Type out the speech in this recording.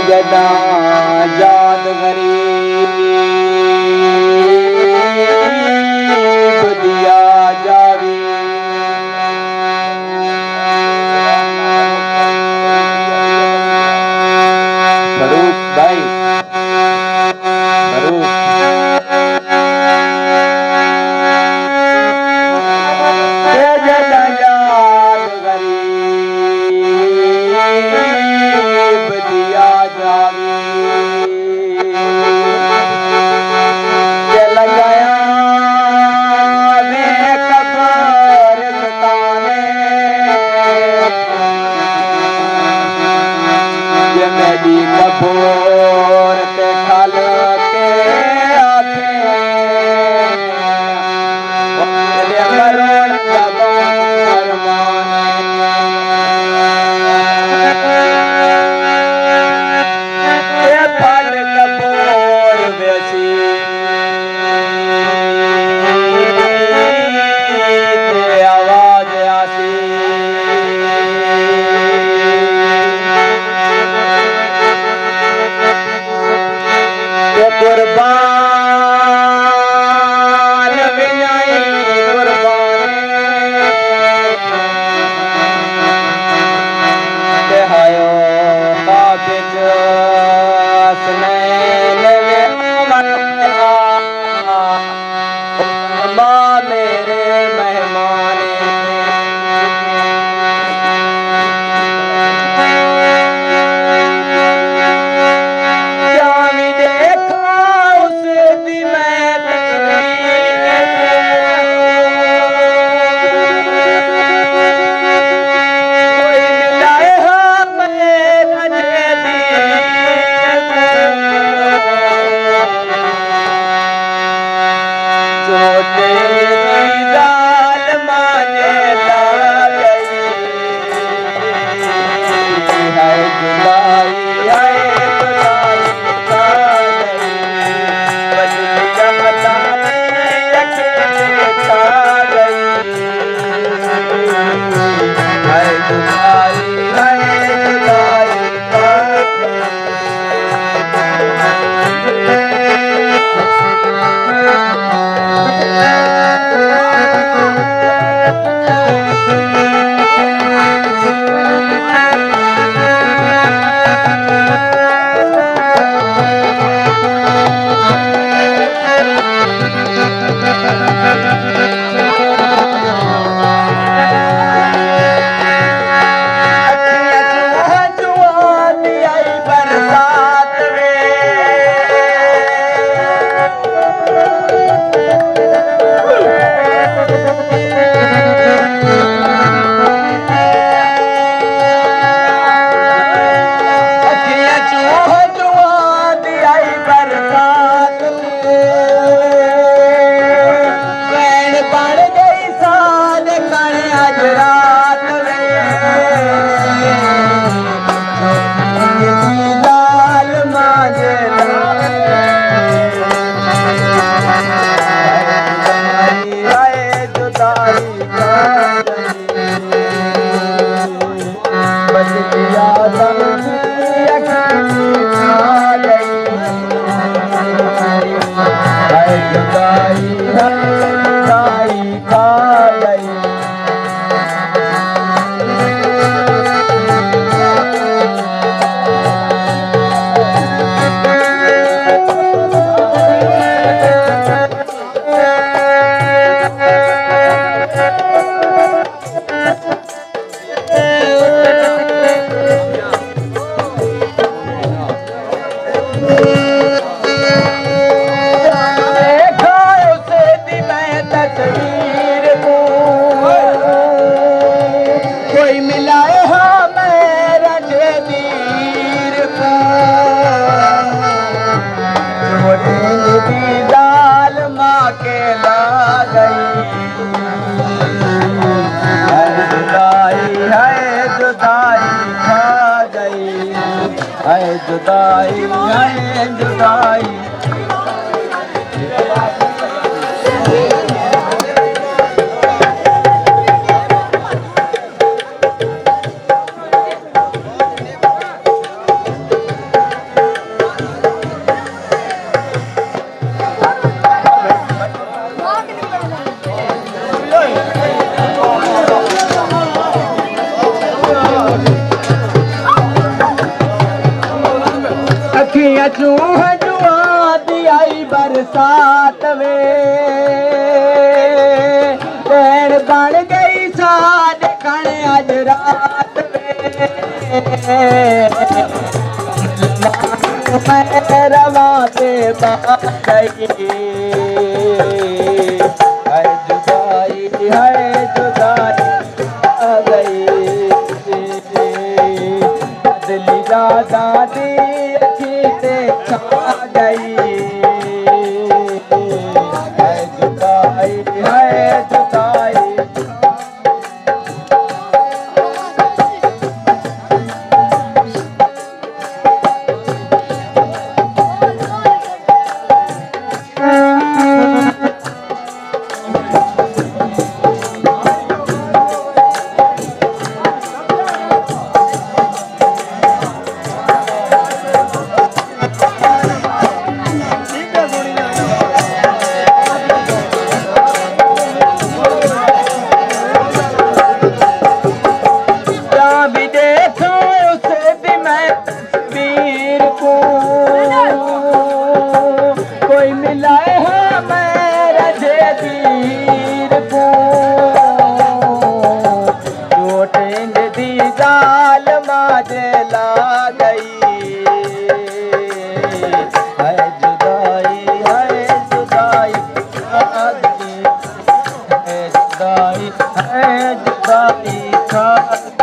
जदा याद गरीब दिया जावी फरूक भाई फरूक जदा याद गरीब दिया जावी चल गया बेकबर सताने ये मेरी कपूर ते खल के आखे ये करोड़ ये फल कपूर बेसी ते आवाज आसी कुर्बान विनाई कुर्बान ते हायो काबिज असनैन में मां मेरे मेहमान जावी देखा उस दी मैं कोई मिलाए हाँ मेरा जेदी छोटे जाल माने ला गई है जुदाई है जुदाई खा गई बदली जमता यके खा गई है जुदाई खा गई जुदाई है जुदाई। अखियां चूह जुआ दी आई बरसात वे रैन बन गई साथ खण अज रात वे मैं रवा ते बाई है जुदाई आ गई बदली दादा दी अखी ते छा गई है जुदाई कोई मिलाए है मेरा जदीर को टोटेंग दी जाल माजे ला गई है जुदाई आ गई है जुदाई खा